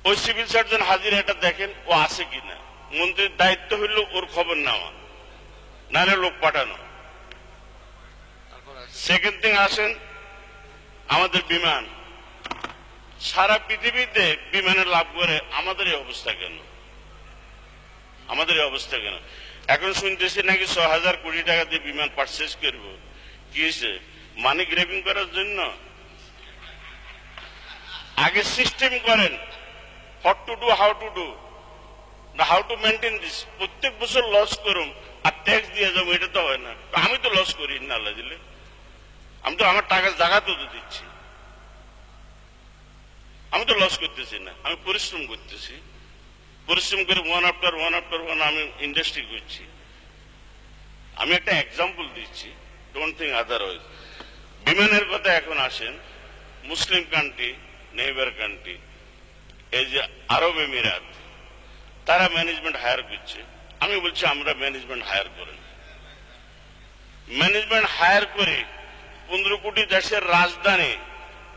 ওই civil surgeon হাজির, এটা দেখেন ও আছে কিনা। মন্ত্রীর দায়িত্ব হইল ওর খবর নেওয়া, নাহলে লোক পাঠানো। সেকেন্ড থিং, আসেন আমাদের বিমান, সারা পৃথিবীতে বিমানের লাভ করে, আমাদের এই অবস্থা কেন? আমাদের এই অবস্থা কেন? এখন শুনতেছি নাকি ৬,০০০ কোটি টাকা দিয়ে বিমান পারচেজ করবো। কি হয়েছে? মানি গ্রেভিং করার জন্য? আগে সিস্টেম করেন, what to do, how to do, না হাউ টু মেনটেন দিস। প্রত্যেক বছর লস করুন আর ট্যাক্স দিয়ে যাবো, এটা তো হয় না। আমি তো লস করি না, আল্লাহ দিলে আমি তো আমার টাকার জায়গা তো দিচ্ছি, আমি তো লস করতেছি না, আমি পরিশ্রম করতেছি। পরিশ্রম করে ওয়ান আফটার ওয়ান আমি ইন্ডাস্ট্রি করছি। আমি একটা এক্সাম্পল দিচ্ছি, ডোন্ট থিঙ্ক আদারওয়াইজ। বিমানের কথা এখন আসেন, মুসলিম কান্ট্রি, নেইবার কান্ট্রি, এই যে আরব এমিরাত, তারা ম্যানেজমেন্ট হায়ার করছে। আমি বলছি আমরা ম্যানেজমেন্ট হায়ার করেন। ম্যানেজমেন্ট হায়ার করে 15 কোটি দেশের রাজধানী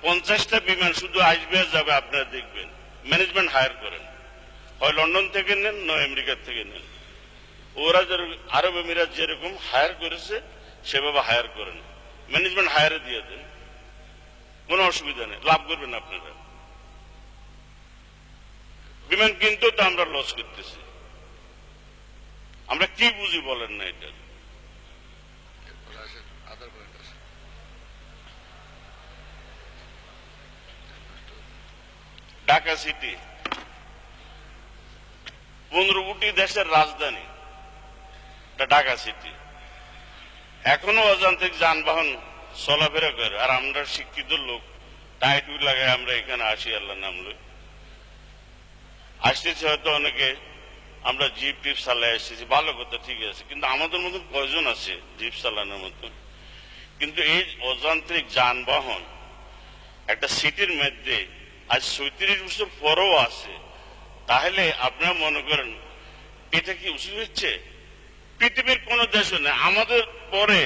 50টা বিমান শুধু আসবে আর যাবে, আপনারা দেখবেন। ম্যানেজমেন্ট হায়ার করেন, হয় লন্ডন থেকে নেন, নয় আমেরিকা থেকে নেন। ওরা আরব এমিরাত যেরকম হায়ার করেছে সেভাবে হায়ার করেন, ম্যানেজমেন্ট হায়ারে দিয়ে দেন, কোনো অসুবিধা নেই, লাভ করবেন আপনারা। বিমান কিনতেও তো আমরা লস করতেছি, আমরা কি বুঝি বলেন না এটা? ঢাকা সিটি 15 কোটি দেশের রাজধানী, ঢাকা সিটি এখনো অযান্ত্রিক যানবাহন চলাফেরা করে, আর আমরা শিক্ষিত লোক টাইট লাগাই আমরা এখানে আসি, আল্লাহ নাম লই। আসতেছি হয়তো অনেকে আমরা জিপ টিপ চালাই আসতেছি, ভালো কথা, ঠিক আছে, কিন্তু আমাদের মতন কয়জন আছে জিপ চালানোর মতন? কিন্তু এই অযান্ত্রিক যানবাহন একটা সিটির মধ্যে আজ 37 বছর পরও আছে, তাহলে আপনারা মনে করেন এটা কি উচিত হচ্ছে? পৃথিবীর কোন দেশও নেই। আমাদের পরে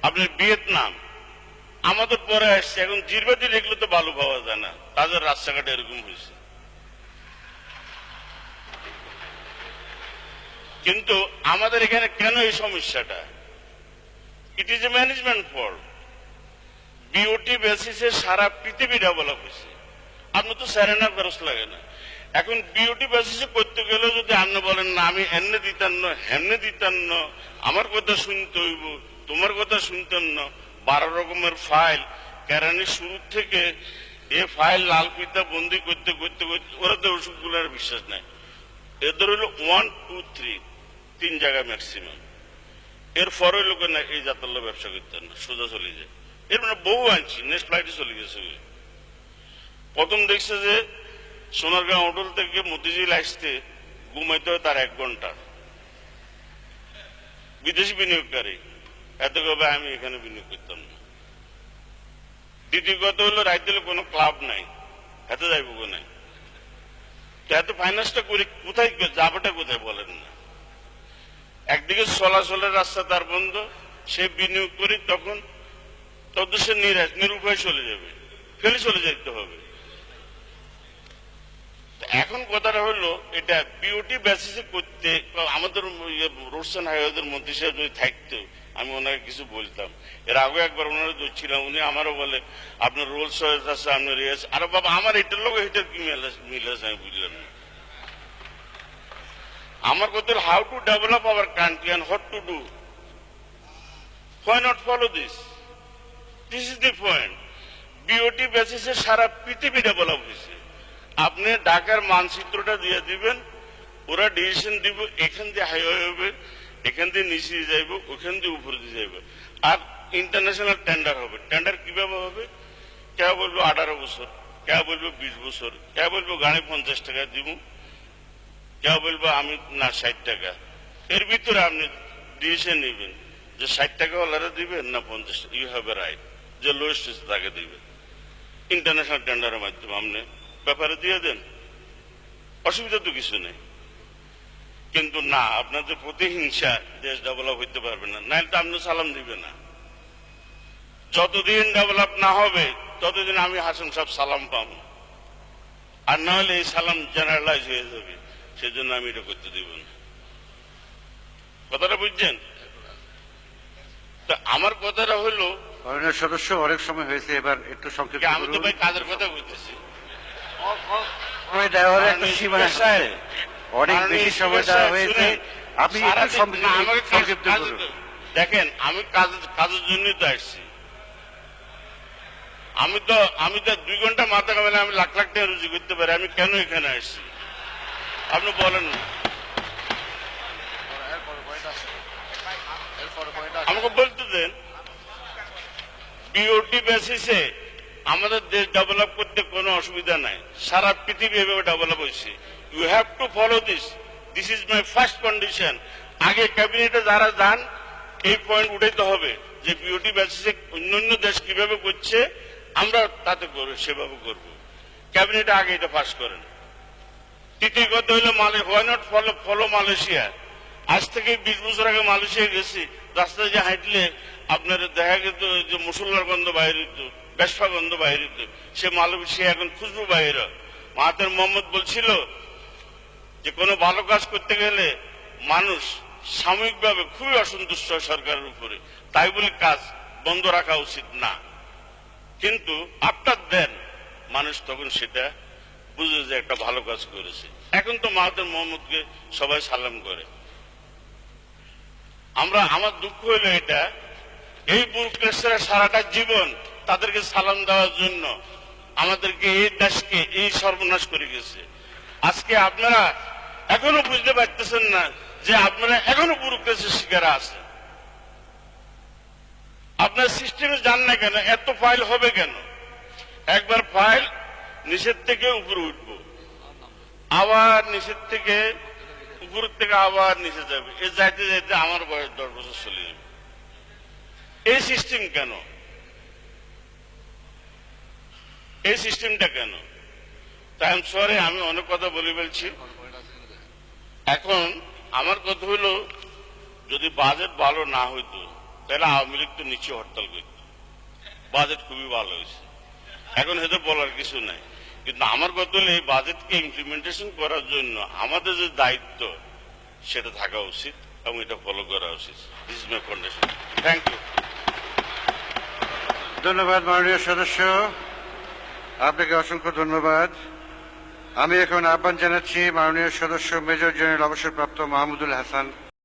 আপনার ভিয়েতনাম, আমাদের পরে আসছে। এখন জিরবাতি এগুলো তো বালু পাওয়া যায় না, তাদের রাস্তাঘাটে এরকম হয়েছে। কিন্তু আমাদের এখানে কেন এই সমস্যাটা? It is a management fault. BOT বেসিসে সারা পৃথিবী ডেভেলপ হয়েছে, আপনার তো স্যারেনার খরচ লাগে না। এখন বিওটি বেসিসে করতে গেলে যদি আপনি বলেন না আমি এমনি দিতাম না, হেমনে দিতাম না, আমার কথা শুনতে হইব, তোমার কথা শুনতাম না, 12 রকমের ফাইল, কেরানির শুরু থেকে এ ফাইল লাল পিতা বন্দি করতে করতে করতে ওরা তো ওষুধগুলোর বিশ্বাস নাই। এদের হইল 1, 2, 3 তিন জায়গায় ম্যাক্সিমাম। এর পরে লোক না এই জাতাল্লা ব্যবসা করতেন না, সোজা চলে যায়। এর মানে বহু আনছি, নেক্সট ফ্লাইটে চলে গেছে। প্রথম দেখছে যে সোনারগাঁও হোটেল থেকে মতিঝিল আসতে ঘুমাইতে হয় তার 1 ঘন্টা। বিদেশি বিনিয়োগকারী এত কবে আমি এখানে বিনিয়োগ করতাম না। দ্বিতীয় কথা হলো রাইতে কোনো ক্লাব নাই, এত যাইব নাই, এত ফাইন্যান্সটা করে কোথায় যাবেটা কোথায় বলেন না। একদিকে চলাচলের রাস্তা তার বন্ধ, সে বিনিয়োগ করি তখন সে নিরুপায় চলে যাবে, ফেলে চলে যেতে হবে। এখন কথাটা হলো এটা বিওটি বেসিসে করতে আমাদের রোডস হাইওয়েদের মন্ত্রী সাহেব যদি থাকতো আমি ওনাকে কিছু বলতাম। এর আগে একবার ওনারা ধরছিলাম, উনি আমারও বলে আপনার রোলস রয়েস আছে, আপনার রেস, আরে বাবা আমার এটার লোক এটার কি মিল আছে আমি বুঝলাম না। আমার কথা how to develop our country and what to do, why not follow this, this is the point. BOT বেসিসে সারা পৃথিবী ডেভেলপ হয়েছে। আপনি ঢাকার মানচিত্রটা দিয়ে দিবেন, ওরা ডিসিশন দিব, এখান দিয়ে হাইওয়ে হবে, এখান দিয়ে নিচে যাইব, ওখান দিয়ে উপরে দিয়ে যাইব। আর ইন্টারন্যাশনাল টেন্ডার হবে। টেন্ডার কিভাবে হবে? কে বলবো 18 বছর, কে বলবো 20 বছর, কে বলবো গাড়ি 50 টাকা দিব, কে বলবো আমি না 60 টাকা। এর ভিতরে আপনি ডিসিশন নেবেন যে 60 টাকা ওলারা দিবেন না 50 টাকা। ইউ হ্যাভ এ রাইট, যে লোয়েস্ট তাকে দিবেন। ইন্টারন্যাশনাল টেন্ডারের মাধ্যমে আপনি ব্যাপারে দিয়ে দেন, অসুবিধা তো কিছু নেই। কিন্তু না, আপনাদের প্রতিহিংসা দেশ ডেভেলপ হইতে পারবে না, নাহলে তো আপনি সালাম দিবে না। যতদিন ডেভেলপ না হবে ততদিন আমি হাসান সাহেব সালাম পাবো। আর না হলে এই সালাম জেনারেলাইজ হয়ে যাবে, সেজন্য আমি এটা করতে দিব না। কথাটা বুঝছেন? তো আমার কথাটা হলো, মাননীয় সদস্য অনেক সময় হয়েছে, এবার একটু সংক্ষিপ্ত আমি তো ভাই কাজের কথা বলতেছি। সময় দেওয়ার একটা সীমা আছে, অনেক বেশি সময় দেওয়া হয়েছে, আপনি একটু সংক্ষিপ্ত করুন। দেখেন, আমি কাজের জন্যই তো আসছি। আমি তো 2 ঘন্টা মাথা কামালে আমি লাখ লাখ টাকা রুজি করতে পারি, আমি কেন এখানে আসছি আপনি বলেন না। আমাকে বলতে দেন, বিওটি বেসিসে আমাদের দেশ ডেভেলপ করতে কোনো অসুবিধা নাই, সারা পৃথিবী এভাবে ডেভেলপ হয়েছে। You have to follow this, this is my first condition. আগে ক্যাবিনেটে যারা যান এই পয়েন্ট উঠাইতে হবে যে বিওটি বেসিসে অন্যান্য দেশ কিভাবে করছে আমরা তাতে করবো, সেভাবে করবো। ক্যাবিনেটে আগে এটা পাস করেন। তৃতীয় কথা হইলো হোয়াই নট ফলো মালয়েশিয়া। আজ থেকে 20 বছর আগে মালয়েশিয়া গেছি, রাস্তায় যে হাঁটলে আপনার দেখা যেত যে মুসল্লার গন্ধ বাইর হইত, বেশফা গন্ধ বাইর হইত, সে মালয়েশিয়া এখন খুশবু বাইর। মাহাতির মোহাম্মদ বলছিল যে কোনো ভালো কাজ করতে গেলে মানুষ সাময়িকভাবে খুবই অসন্তুষ্ট হয় সরকারের উপরে, তাই বলে কাজ বন্ধ রাখা উচিত না। কিন্তু আফটার দেন মানুষ তখন সেটা বুঝে যে একটা ভালো কাজ করেছে। এখন তো মাহাতির মোহাম্মদকে সবাই সালাম করে। আমার দুঃখ হইল এটা, এই ব্যুরোক্রেটরা সারাটা জীবন তাদেরকে সালাম দেওয়ার জন্য আমাদেরকে এই দেশকে এই সর্বনাশ করে গেছে। আজকে আপনারা এখনো বুঝতে পারতেছেন না যে আপনারা এখনো ব্যুরোক্রেসির শিকার আছেন। আপনার সিস্টেমে যান না কেন? এত ফাইল হবে কেন? একবার ফাইল নিচের থেকে উপরে উঠব, আবার নিচের থেকে উপরের থেকে আবার নিচে যাবে, এ যাইতে যাইতে আমার বয়স 10 বছর চলে যাবে। এই সিস্টেম কেন? এই সিস্টেমটা কেন? তাই আমি সরি, আমি অনেক কথা বলে ফেলছি। এখন আমার কথা হলো, যদি বাজেট ভালো না হইতো তাহলে আওয়ামী লীগ তো নিচে হরতাল করত। বাজেট খুবই ভালো হয়েছে, এখন হয়তো বলার কিছু নাই। কিন্তু আমার কথা হলো, এই বাজেটকে ইমপ্লিমেন্টেশন করার জন্য আমাদের যে দায়িত্ব সেটা থাকা উচিত এবং এটা ফলো করা উচিত। This is my condition. Thank you. ধন্যবাদ মাননীয় সদস্য, আপনাকে অসংখ্য ধন্যবাদ। আমি এখন আহ্বান জানাচ্ছি মাননীয় সদস্য মেজর জেনারেল অবসরপ্রাপ্ত মাহমুদুল হাসান